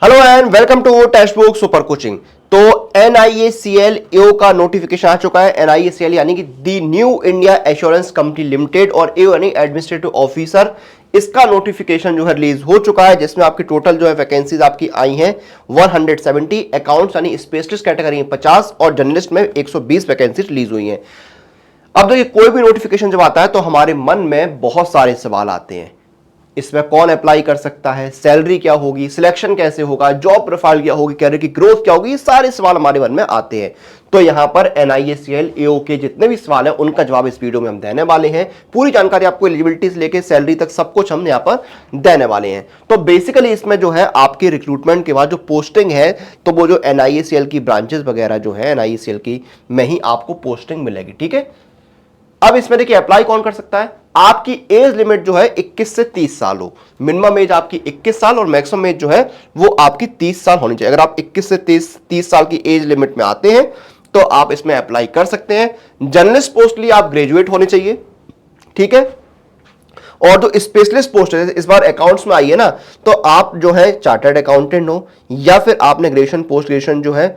Hello and welcome to Testbook super coaching. तो NIACL AO का notification आ चुका है। NIACL यानी कि the new India assurance company limited और AO यानी एडमिनिस्ट्रेटिव ऑफिसर, इसका नोटिफिकेशन जो है रिलीज हो चुका है, जिसमें आपकी टोटल जो है वैकेंसीज आपकी आई हैं 170। अकाउंट्स यानी स्पेशलिस्ट कैटेगरी में 50 और जर्नलिस्ट में 120 वैकेंसी रिलीज हुई हैं। अब देखिए, कोई भी नोटिफिकेशन जब आता है तो हमारे मन में बहुत सारे सवाल आते हैं। इसमें कौन अप्लाई कर सकता है, सैलरी क्या होगी, सिलेक्शन कैसे होगा, जॉब प्रोफाइल क्या होगी, कैरियर की ग्रोथ क्या होगी, ये सारे सवाल हमारे मन में आते हैं। तो यहां पर NIACL AO के जितने भी सवाल हैं उनका जवाब इस वीडियो में हम देने वाले हैं। पूरी जानकारी आपको एलिजिबिलिटी से लेकर सैलरी तक सब कुछ हम यहां पर देने वाले हैं। तो बेसिकली इसमें जो है आपके रिक्रूटमेंट के बाद जो पोस्टिंग है, तो वो जो NIACL की ब्रांचेस वगैरह जो है NIACL की में ही आपको पोस्टिंग मिलेगी। ठीक है, अब इसमें देखिए अप्लाई कौन कर सकता है। आपकी एज लिमिट जो है 21 से 30 साल हो। मिनिमम एज आपकी 21 साल और मैक्सिमम एज जो है वो आपकी 30 साल होनी चाहिए। अगर आप 21 से 30 साल की एज लिमिट में आते हैं तो आप इसमें अप्लाई कर सकते हैं। जर्नलिस्ट पोस्ट के लिए आप ग्रेजुएट होने चाहिए। ठीक है, और जो स्पेशलिस्ट पोस्ट है इस बार अकाउंट्स में आई है ना, तो आप जो है चार्टर्ड अकाउंटेंट हो या फिर आपने ग्रेजुएशन पोस्ट ग्रेजुएशन जो है,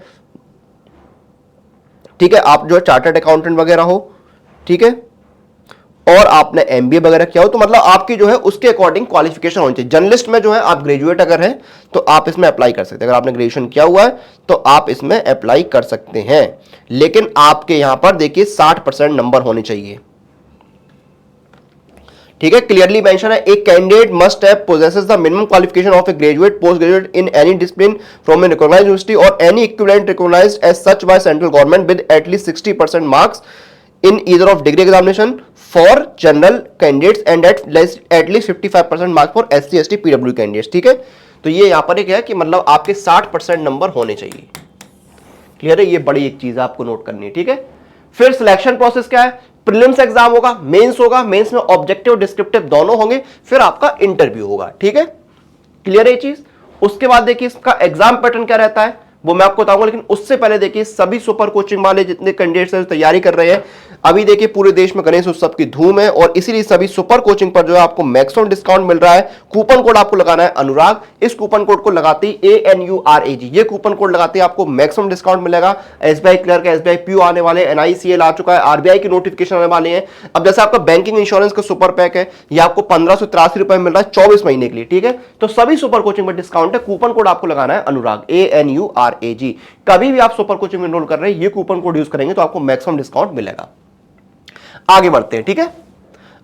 ठीक है, आप जो है चार्टर्ड अकाउंटेंट वगैरह हो, ठीक है, और आपने MBA वगैरह किया हो, तो मतलब आपकी जो है उसके अकॉर्डिंग क्वालिफिकेशन होनी चाहिए। जर्नलिस्ट में जो है आप ग्रेजुएट अगर हैं तो आप इसमें अप्लाई कर सकते हैं। अगर आपने ग्रेजुएशन किया हुआ है तो आप इसमें अप्लाई कर सकते हैं, लेकिन आपके यहां पर देखिए 60% नंबर होने चाहिए। ठीक है, क्लियरली मेंशन है, एक candidate must have possesses the minimum qualification of a graduate post graduate in any discipline from a recognised university और any equivalent recognised as such by central government with at least 60% marks in either of degree examination for general candidates and at least 55% marks for SC ST PW candidates। ठीक है, तो ये यहां पर एक है कि मतलब आपके 60% नंबर होने चाहिए। क्लियर है, ये बड़ी एक चीज आपको नोट करनी है। ठीक है, फिर सिलेक्शन प्रोसेस क्या है, प्रीलिम्स एग्जाम होगा, मेंस होगा, मेंस में ऑब्जेक्टिव डिस्क्रिप्टिव दोनों होंगे, फिर आपका इंटरव्यू होगा। ठीक है, क्लियर है ये चीज। उसके बाद देखिए इसका एग्जाम पैटर्न क्या रहता है वो मैं आपको बताऊंगा, लेकिन उससे पहले देखिए सभी सुपर कोचिंग वाले जितने कैंडिडेट्स हैं तैयारी कर रहे हैं, अभी देखिए पूरे देश में गणेश उत्सव की धूम है और इसीलिए सभी सुपर कोचिंग पर जो है आपको मैक्सिमम डिस्काउंट मिल रहा है। कूपन कोड आपको लगाना है अनुराग। इस कूपन कोड को लगाते ही ANURAG, ये कूपन कोड लगाते ही आपको मैक्सिमम डिस्काउंट मिलेगा। SBI क्लर्क, SBI PO आने वाले, NICL आ चुका है, RBI की नोटिफिकेशन आने वाले हैं। अब जैसे आपका बैंकिंग इंश्योरेंस का सुपर पैक है, ये आपको 1583 रुपए मिल रहा है 24 महीने के लिए। ठीक है, तो सभी सुपर कोचिंग पर डिस्काउंट है। कूपन कोड आपको लगाना है अनुराग, ANURAG। कभी भी आप सुपर कोचिंग में एनरोल कर रहे हैं, ये कूपन कोड यूज करेंगे तो आपको मैक्सिमम डिस्काउंट मिलेगा। आगे बढ़ते हैं। ठीक है,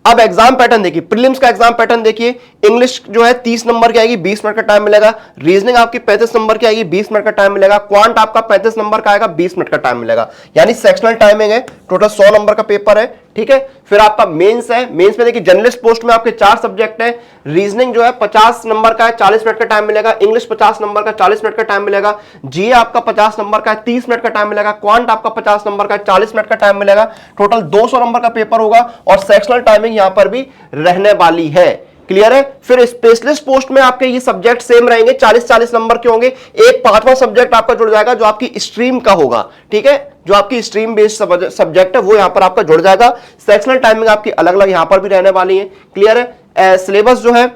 अब एग्जाम पैटर्न देखिए, प्रीलिम्स का एग्जाम पैटर्न देखिए। इंग्लिश जो है 30 नंबर की आएगी, 20 मिनट का टाइम मिलेगा। रीजनिंग आपकी 35 नंबर की आएगी, 20 मिनट का टाइम मिलेगा। क्वांट आपका 35 नंबर का आएगा, 20 मिनट का टाइम मिलेगा, यानी सेक्शनल टाइमिंग है। टोटल 100 नंबर का पेपर है। ठीक है, फिर आपका मेंस है। मेंस में देखिए जर्नलिस्ट पोस्ट में आपके 4 सब्जेक्ट है। रीजनिंग जो है 50 नंबर का है, 40 मिनट का टाइम मिलेगा। इंग्लिश 50 नंबर का, 40 मिनट का टाइम मिलेगा। जीए आपका 50 नंबर का है, 30 मिनट का टाइम मिलेगा। क्वांट आपका 50 नंबर का है, 40 मिनट का टाइम मिलेगा। टोटल 200 नंबर का पेपर होगा और सेक्शनल टाइमिंग यहां पर भी रहने वाली है। क्लियर है। फिर स्पेशलिस्ट पोस्ट में आपके ये सब्जेक्ट सेम रहेंगे, 40-40 नंबर के होंगे। एक 5वां सब्जेक्ट आपका जुड़ जाएगा जो आपकी स्ट्रीम का होगा। ठीक है, जो आपकी स्ट्रीम बेस्ड सब्जेक्ट है वो यहां पर आपका जुड़ जाएगा। सेक्शनल टाइमिंग आपकी अलग अलग यहां पर भी रहने वाली है। क्लियर है। सिलेबस जो है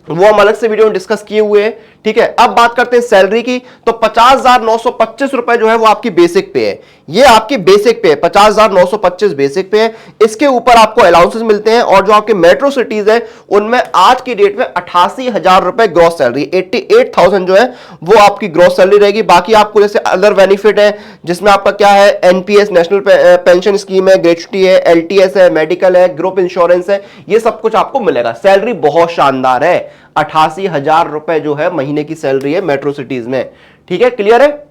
वो हम अलग से वीडियो में डिस्कस किए हुए हैं। ठीक है, अब बात करते हैं सैलरी की, तो 50,925 रुपए जो है वो आपकी बेसिक पे है। ये आपकी बेसिक पे है, 50,925 बेसिक पे है। इसके ऊपर आपको अलाउंसेस मिलते हैं और जो आपके मेट्रो सिटीज है उनमें आज की डेट में 88,000 रुपए ग्रॉस सैलरी, 88,000 जो है वो आपकी ग्रॉस सैलरी रहेगी। बाकी आपको जैसे अदर बेनिफिट है जिसमें आपका क्या है, NPS नेशनल पेंशन स्कीम है, ग्रेच्युटी है, LTS है, मेडिकल है, ग्रुप इंश्योरेंस है, ये सब कुछ आपको मिलेगा। सैलरी बहुत शानदार है, 88,000 रुपए जो है महीने की सैलरी है मेट्रो सिटीज में। ठीक है, क्लियर है।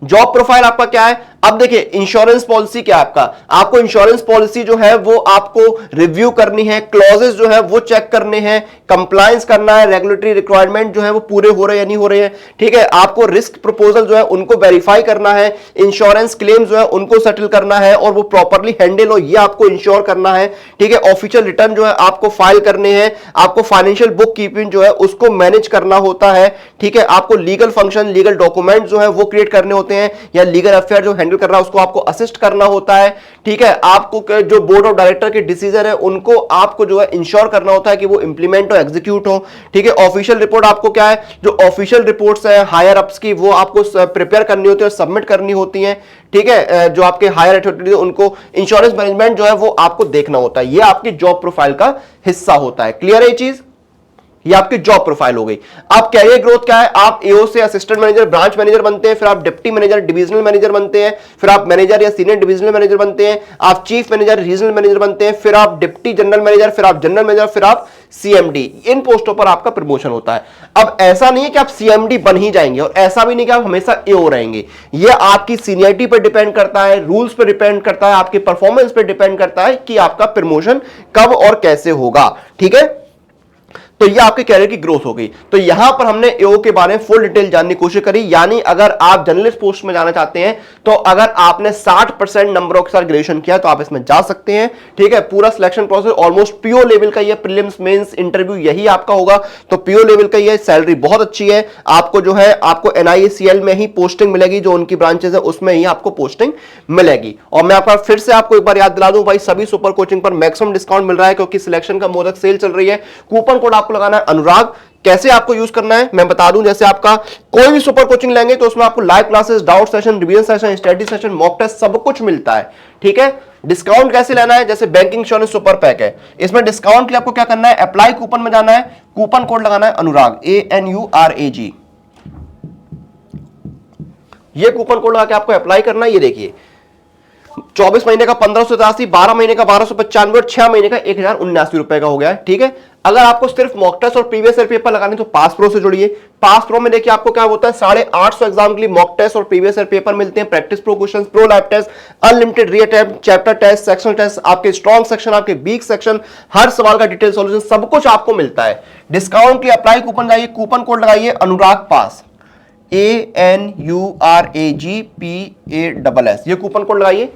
जॉब प्रोफाइल आपका क्या है, अब देखिए इंश्योरेंस पॉलिसी क्या है आपको इंश्योरेंस पॉलिसी जो है वो आपको रिव्यू करनी है, क्लॉजेस जो है वो चेक करने हैं, कंप्लायंस करना है, रेगुलेटरी रिक्वायरमेंट जो है वो पूरे हो रहे हैं या नहीं हो रहे हैं। ठीक है, आपको रिस्क प्रपोजल जो है उनको वेरीफाई करना है, इंश्योरेंस क्लेम जो है उनको सेटल करना है और वो प्रॉपरली हैंडल हो, ये आपको इंश्योर करना है। ठीक है, ऑफिशियल रिटर्न जो है आपको फाइल करने हैं, आपको फाइनेंशियल बुक कीपिंग जो है उसको मैनेज करना होता है। ठीक है, आपको लीगल फंक्शन, लीगल डॉक्यूमेंट जो है वो क्रिएट करने होते हैं या लीगल अफेयर जो हैंडल कर रहा है उसको आपको असिस्ट करना होता है, ठीक है। आपको जो बोर्ड ऑफ डायरेक्टर के डिसीजन है उनको आपको जो है इंश्योर करना होता है कि वो इंप्लीमेंट और एग्जीक्यूट हो, ठीक है। ऑफिशियल रिपोर्ट आपको क्या है, जो ऑफिशियल रिपोर्ट्स है हायर अप्स की वो आपको प्रिपेयर करनी होती है और सबमिट करनी होती है, ठीक है। जो आपके हायर अथॉरिटी उनको इंश्योरेंस मैनेजमेंट जो है वो आपको देखना होता है, ये आपकी जॉब प्रोफाइल का हिस्सा होता है। क्लियर है ये चीज, ये आपकी जॉब प्रोफाइल हो गई। आप कैरियर ग्रोथ क्या है, आप एओ से असिस्टेंट मैनेजर ब्रांच मैनेजर बनते हैं, फिर आप डिप्टी मैनेजर डिविजनल मैनेजर बनते हैं, फिर आप मैनेजर या सीनियर डिविजनल मैनेजर बनते हैं, आप चीफ मैनेजर रीजनल मैनेजर बनते हैं, फिर आप डिप्टी जनरल मैनेजर, फिर आप जनरल मैनेजर, फिर आप सीएमडी। इन पोस्टों पर आपका प्रमोशन होता है। अब ऐसा नहीं है कि आप सीएमडी बन ही जाएंगे और ऐसा भी नहीं कि आप हमेशा एओ रहेंगे, यह आपकी सीनियरिटी पर डिपेंड करता है, रूल्स पर डिपेंड करता है, आपकी परफॉर्मेंस पर डिपेंड करता है कि आपका प्रमोशन कब और कैसे होगा, ठीक है। तो ये आपके कैरियर की ग्रोथ हो गई। तो यहां पर हमने एओ के बारे में फुल डिटेल जानने की कोशिश करी, यानी अगर आप जर्नलिस्ट पोस्ट में जाना चाहते हैं तो अगर आपने 60% नंबरों के साथ ग्रेजुएशन किया तो आप इसमें जा सकते हैं, ठीक है। पूरा selection process almost PO level का, ये प्रीलिम्स मेंस इंटरव्यू यही आपका होगा, तो पीओ लेवल का ये सैलरी बहुत अच्छी है। आपको जो है आपको एनआईसीएल में ही पोस्टिंग मिलेगी, जो उनकी ब्रांचेस है उसमें ही आपको पोस्टिंग मिलेगी। और मैं आपका फिर से आपको एक बार याद दिला दूं भाई, सभी सुपर कोचिंग पर मैक्सिमम डिस्काउंट मिल रहा है क्योंकि सिलेक्शन का मोदक सेल चल रही है। कूपन कोड आपको लगाना है अनुराग। कैसे आपको यूज करना है मैं बता दूं, जैसे आपका कोई भी सुपर कोचिंग लेंगे तो उसमें आपको live classes, doubt session, revision session, study session, mock test सब कुछ मिलता है, ठीक है। डिस्काउंट कैसे लेना है, जैसे बैंकिंग इंश्योरेंस सुपर पैक है, इसमें डिस्काउंट के लिए आपको क्या करना है, अप्लाई कूपन में जाना है, कूपन कोड लगाना है अनुराग, ANURAG। ये कूपन कोड लगा के आपको अप्लाई करना है। ये देखिए 24 महीने का 1583, 12 महीने का 1295 और 6 महीने का 1079 रुपए का हो गया है, ठीक है। अगर आपको सिर्फ मॉक टेस्ट और प्रीवियस ईयर पेपर लगाने तो पास प्रो से जुड़िए। पास प्रो में देखिए आपको क्या होता है, 850 एग्जाम के लिए मॉक टेस्ट और प्रीवियस ईयर पेपर मिलते हैं, practice pro question, pro lab test, unlimited reattempt, chapter test, sectional test, आपके स्ट्रॉन्ग सेक्शन, आपके वीक सेक्शन, हर सवाल का डिटेल सॉल्यूशन, सब कुछ आपको मिलता है। डिस्काउंट के अप्लाई कूपन जाइए, कूपन कोड लगाइए अनुराग पास, ANURAGPASS, ये कूपन कोड लगाइए।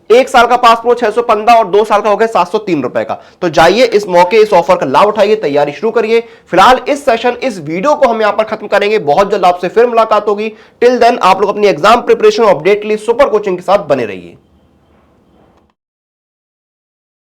1 साल का पास प्रो 615 और 2 साल का हो गया 703 रुपए का। तो जाइए इस मौके, इस ऑफर का लाभ उठाइए, तैयारी शुरू करिए। फिलहाल इस सेशन, इस वीडियो को हम यहां पर खत्म करेंगे। बहुत जल्द आपसे फिर मुलाकात होगी। टिल देन आप लोग अपनी एग्जाम प्रिपरेशन अपडेट के लिए सुपर कोचिंग के साथ बने रहिए।